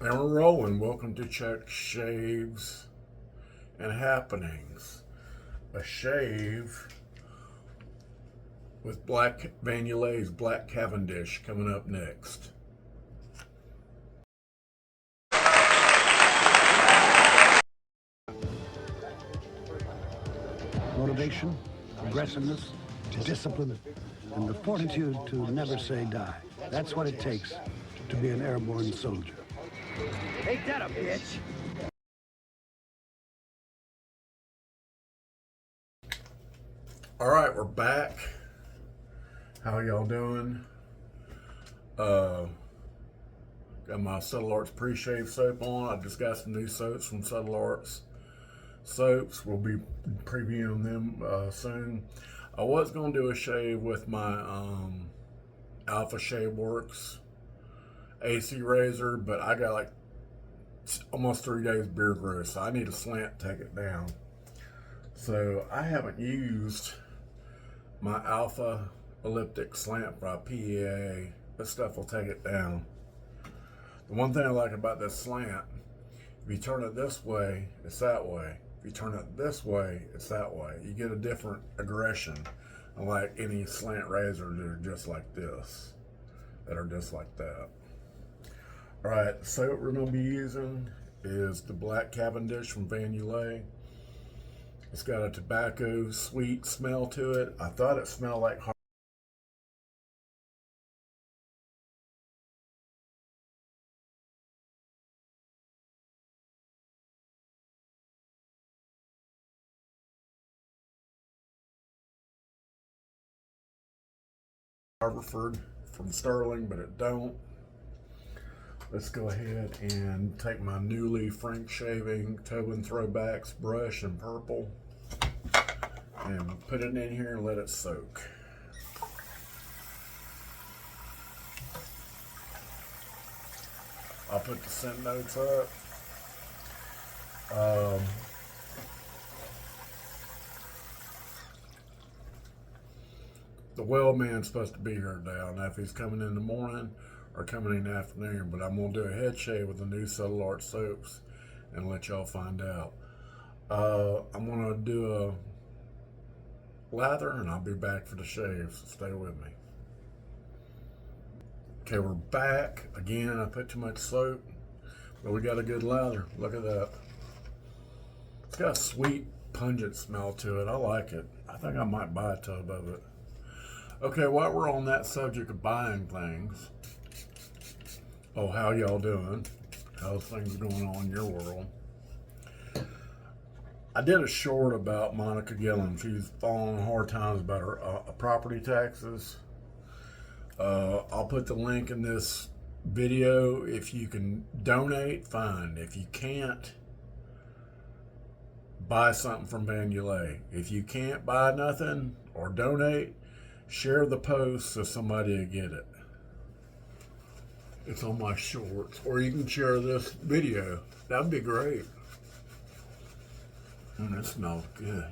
And we're rolling. Welcome to Chuck Shaves and Happenings. A shave with Vanyulay's Black Cavendish coming up next. Motivation, aggressiveness, discipline, and the fortitude to never say die. That's what it takes to be an airborne soldier. Ain't that a bitch? All right, we're back. How y'all doing? Got my Subtle Arts pre-shave soap on. I just got some new soaps from Subtle Arts soaps. We'll be previewing them soon. I was going to do a shave with my Alpha Works AC razor, but I got like almost 3 days beard growth, so I need a slant to take it down. So I haven't used my Alpha elliptic slant by PEA. This stuff will take it down. The one thing I like about this slant, if you turn it this way, it's that way. If you turn it this way, it's that way. You get a different aggression, unlike any slant razors that are just like this, that are just like that. All right, the soap we're going to be using is the Black Cavendish from Vanyulay. It's got a tobacco sweet smell to it. I thought it smelled like Harvard from Sterling, but it don't. Let's go ahead and take my newly Frank shaving Tobin throwbacks brush in purple and put it in here and let it soak. I'll put the scent notes up. The wellman's supposed to be here today. I don't know if he's coming in the morning or coming in the afternoon, but I'm going to do a head shave with the new Subtle Arts soaps and let y'all find out. I'm going to do a lather and I'll be back for the shave, so stay with me. Okay, we're back. Again, I put too much soap, but we got a good lather. Look at that. It's got a sweet, pungent smell to it. I like it. I think I might buy a tub of it. Okay, while we're on that subject of buying things, oh, how y'all doing? How's things going on in your world? I did a short about Monica Gillum. She's falling on hard times about her property taxes. I'll put the link in this video. If you can donate, fine. If you can't, buy something from Vanyulay. If you can't buy nothing or donate, share the post so somebody will get it. It's on my shorts. Or you can share this video. That'd be great. And it smells good.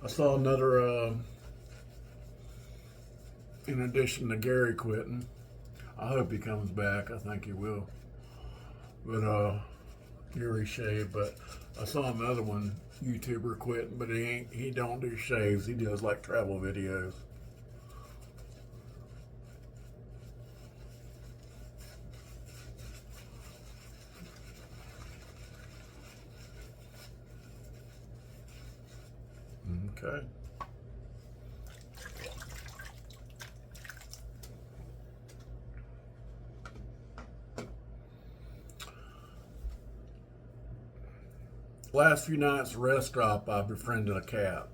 I saw another, in addition to Gary quitting, I hope he comes back. I think he will. But, Gary shaved, but I saw another one, YouTuber quitting, but he don't do shaves. He does like travel videos. Okay. Last few nights, rest stop, I befriended a cat.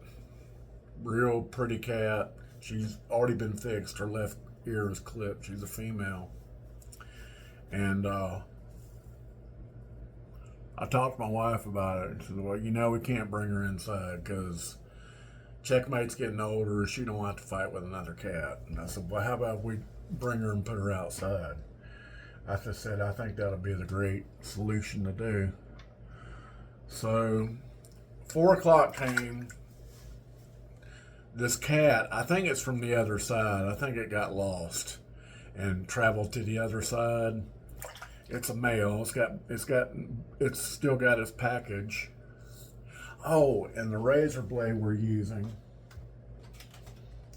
Real pretty cat. She's already been fixed. Her left ear is clipped. She's a female. And I talked to my wife about it. And she said, well, you know, we can't bring her inside because Checkmate's getting older. She don't want to fight with another cat. And I said, well, how about we bring her and put her outside? I just said, I think that'll be the great solution to do. So 4 o'clock came. This cat, I think it's from the other side. I think it got lost and traveled to the other side. It's a male. It's still got its package. Oh, and the razor blade we're using.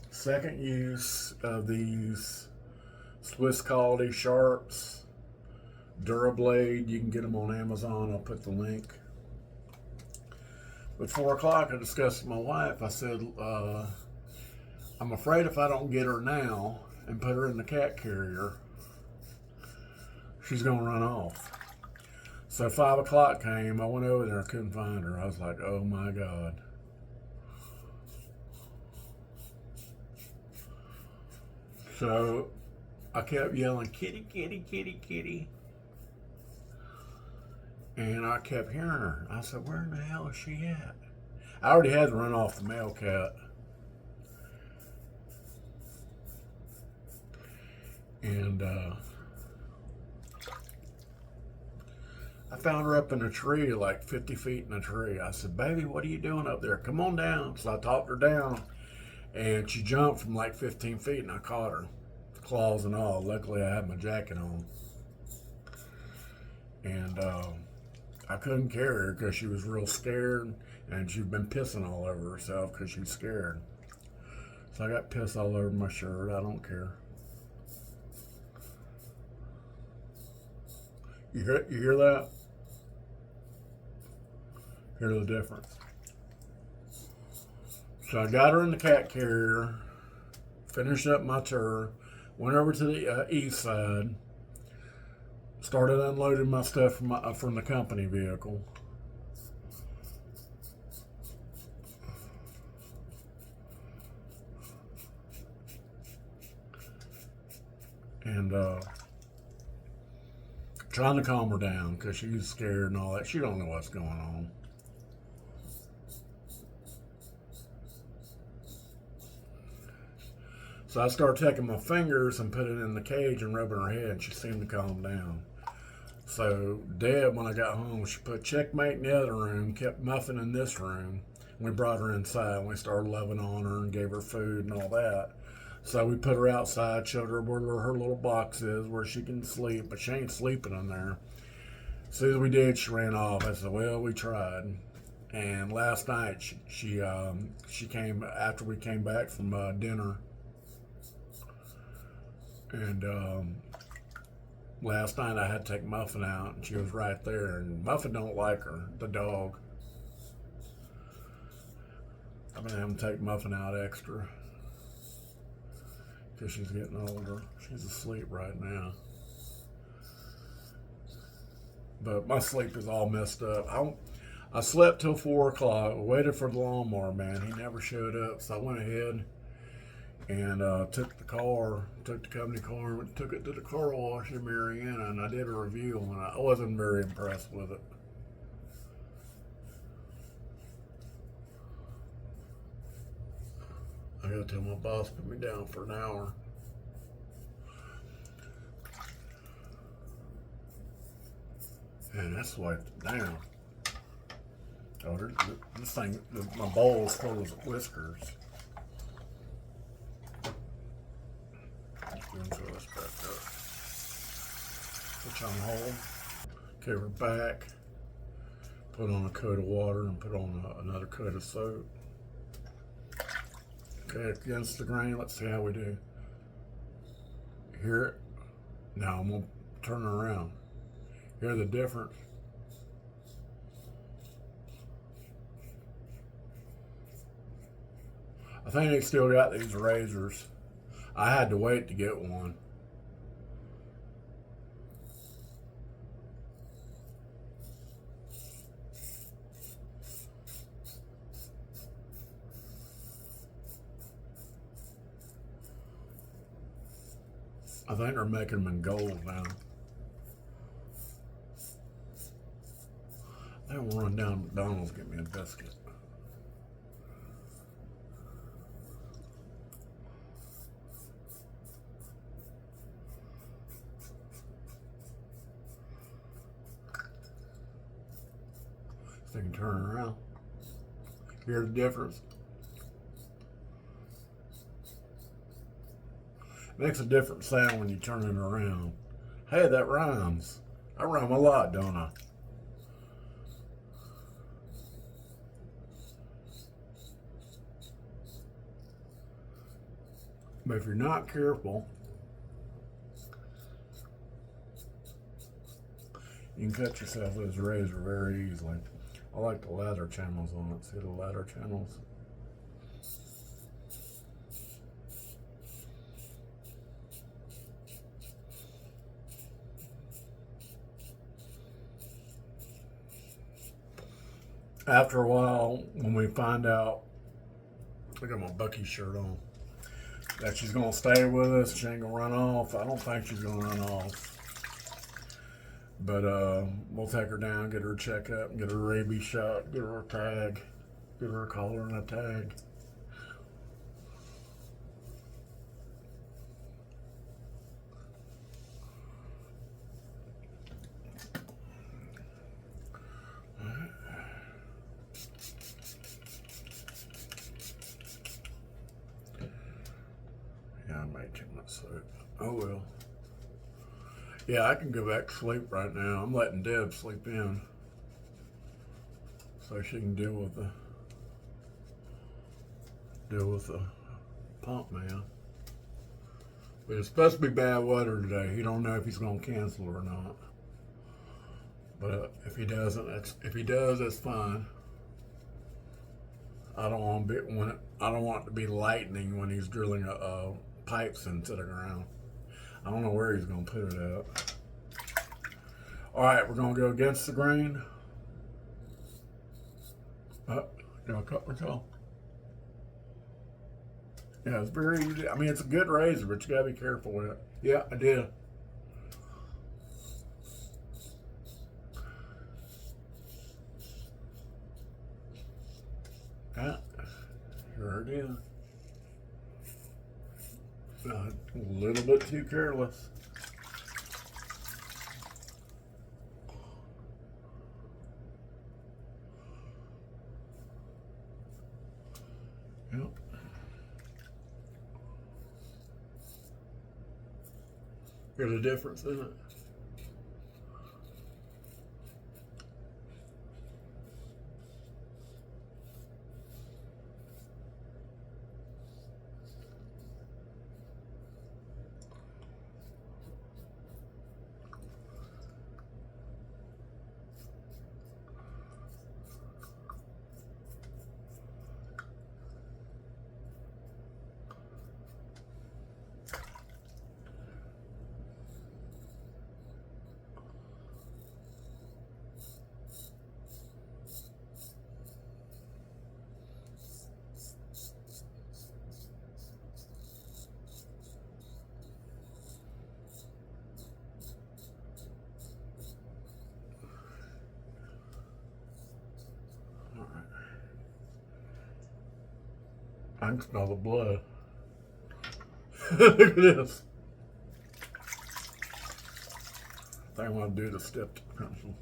Second use of these Swiss quality sharps, durablade. You can get them on Amazon. I'll put the link. But 4 o'clock, I discussed with my wife. I said, I'm afraid if I don't get her now and put her in the cat carrier, she's gonna run off. So 5 o'clock came. I went over there. I couldn't find her. I was like, oh my God. So I kept yelling, kitty, kitty, kitty, kitty. And I kept hearing her. I said, where in the hell is she at? I already had to run off the male cat. And I found her up in a tree, like 50 feet in a tree. I said, baby, what are you doing up there? Come on down. So I talked her down. And she jumped from like 15 feet, and I caught her, claws and all. Luckily, I had my jacket on. And I couldn't carry her because she was real scared, and she'd been pissing all over herself because she's scared. So I got piss all over my shirt. I don't care. You hear that? Hear the difference? So I got her in the cat carrier, finished up my tour, went over to the east side, started unloading my stuff from the company vehicle. And trying to calm her down because she's scared and all that. She don't know what's going on. So I started taking my fingers and putting it in the cage and rubbing her head, and she seemed to calm down. So Deb, when I got home, she put Checkmate in the other room, kept Muffin in this room. We brought her inside, and we started loving on her and gave her food and all that. So we put her outside, showed her where her little box is, where she can sleep, but she ain't sleeping in there. As soon as we did, she ran off. I said, well, we tried. And last night, she came after we came back from dinner. And last night I had to take Muffin out, and she was right there. And Muffin don't like her, the dog. I've been having to take Muffin out extra because she's getting older. She's asleep right now. But my sleep is all messed up. I slept till 4 o'clock, waited for the lawnmower man. He never showed up, so I went ahead and took the company car, and took it to the car wash in Marietta, and I did a review, and I wasn't very impressed with it. I gotta tell my boss to put me down for an hour. And that's wiped down. Oh, this thing, my bowl is full of whiskers. Throw this back up. Put you on hold. Okay, we're back. Put on a coat of water and put on another coat of soap. Okay, against the grain, let's see how we do. Hear it? Now I'm gonna turn it around. Hear the difference? I think they still got these razors. I had to wait to get one. I think they're making them in gold now. I think we'll run down to McDonald's and get me a biscuit. So they can turn around. Hear the difference? Makes a different sound when you turn it around. Hey, that rhymes. I rhyme a lot, don't I? But if you're not careful, you can cut yourself with this razor very easily. I like the ladder channels on it. See the ladder channels? After a while, when we find out, I got my Bucky shirt on, that she's gonna stay with us, she ain't gonna run off. I don't think she's gonna run off. But we'll take her down, get her a checkup, get her a rabies shot, get her a tag, get her a collar and a tag. Yeah, I made too much soup. Oh well. Yeah, I can go back to sleep right now. I'm letting Deb sleep in so she can deal with the pump man. But it's supposed to be bad weather today. He don't know if he's gonna cancel or not. But if he doesn't, if he does, that's fine. I don't want it to be lightning when he's drilling pipes into the ground. I don't know where he's gonna put it at. All right, we're gonna go against the grain. Did I cut myself? Yeah, it's very easy. I mean, it's a good razor, but you gotta be careful with it. Yeah, I did. Yeah, sure did. A little bit too careless. Yep. There's a difference in it. I can smell the blood. Look at this. I think I want to do the stepped pencil.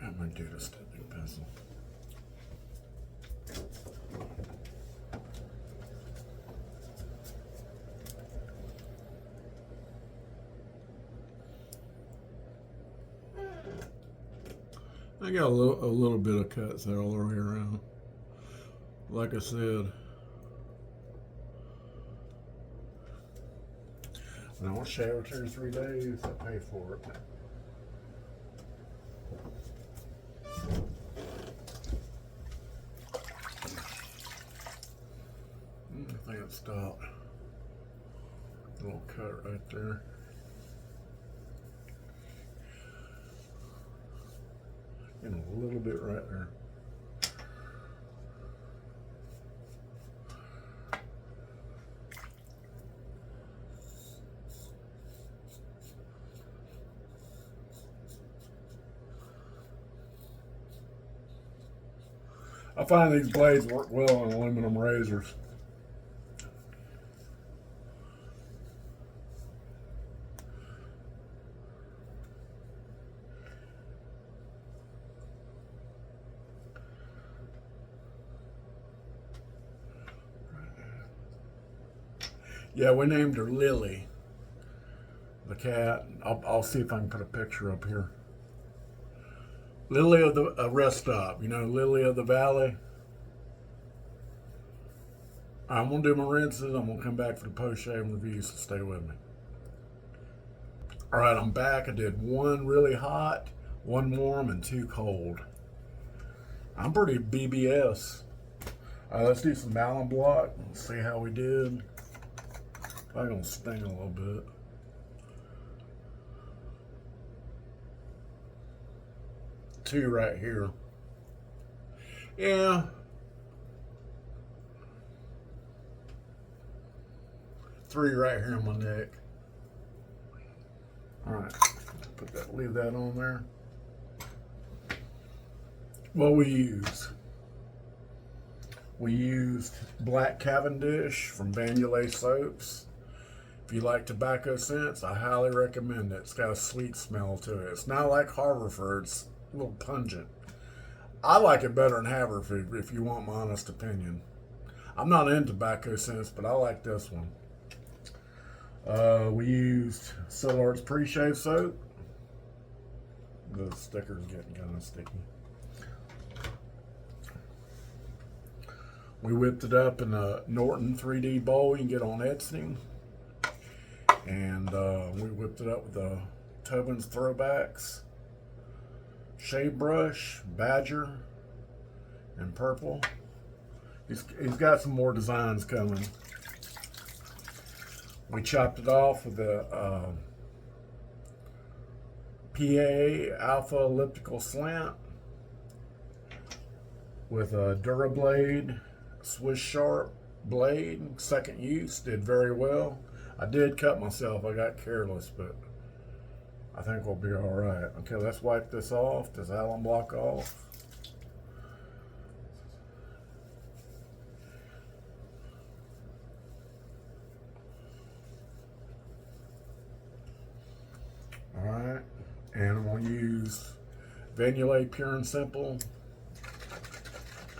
I'm going to do the stepping pencil. I got a little bit of cuts there all the way around. Like I said, when I don't shower 2 or 3 days, I pay for it. I think it stopped. A little cut right there. And a little bit right there. I find these blades work well on aluminum razors. Yeah, we named her Lily, the cat. I'll see if I can put a picture up here. Lily of the rest stop. You know, Lily of the Valley. I'm going to do my rinses. I'm going to come back for the post-shave review, so stay with me. All right, I'm back. I did one really hot, one warm, and two cold. I'm pretty BBS. All right, let's do some Allen block and see how we did. I'm going to sting a little bit. Two right here. Yeah. Three right here on my neck. All right, leave that on there. What we used Black Cavendish from Vanyulay soaps. If you like tobacco scents, I highly recommend it. It's got a sweet smell to it. It's not like Haverford. It's a little pungent. I like it better than Haverford, if you want my honest opinion. I'm not into tobacco scents, but I like this one. We used Sillard's pre-shave soap. The sticker's getting kind of sticky. We whipped it up in a Norton 3D bowl you can get on Etsy. And we whipped it up with the Tobins throwbacks, shave brush, badger, and purple. He's got some more designs coming. We chopped it off with the PA Alpha elliptical slant with a durablade Swiss sharp blade. Second use, did very well. I did cut myself. I got careless, but I think we'll be all right. Okay, let's wipe this off. This Allen block off. All right, and I'm going to use Vanyulay Pure and Simple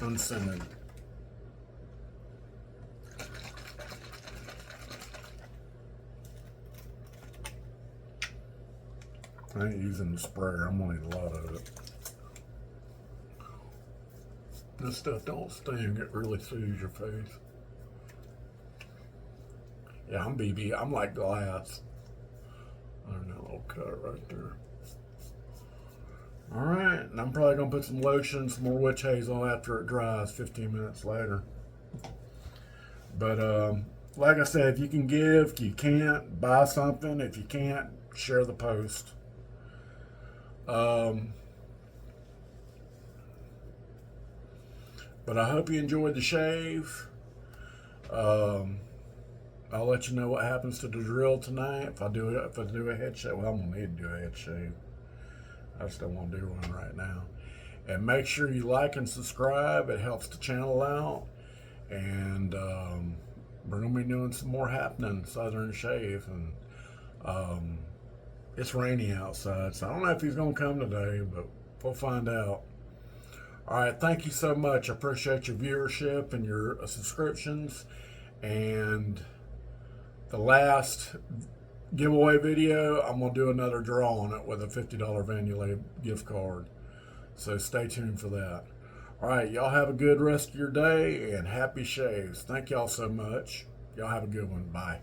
Unscented. I ain't using the sprayer. I'm going to need a lot of it. This stuff don't sting. It really soothes your face. Yeah, I'm BB. I'm like glass. There's that little cut right there. All right, and I'm probably gonna put some lotion, some more witch hazel after it dries 15 minutes later. But like I said, if you can give, you can't, buy something. If you can't, share the post. But I hope you enjoyed the shave. I'll let you know what happens to the drill tonight. If I do a head shave, well, I'm gonna need to do a head shave. I just don't want to do one right now. And make sure you like and subscribe. It helps the channel out. And we're gonna be doing some more happening Southern Shave. And it's rainy outside, so I don't know if he's gonna come today, but we'll find out. All right, thank you so much. I appreciate your viewership and your subscriptions. And the last giveaway video, I'm going to do another draw on it with a $50 Vanyulay gift card. So stay tuned for that. All right, y'all have a good rest of your day and happy shaves. Thank y'all so much. Y'all have a good one. Bye.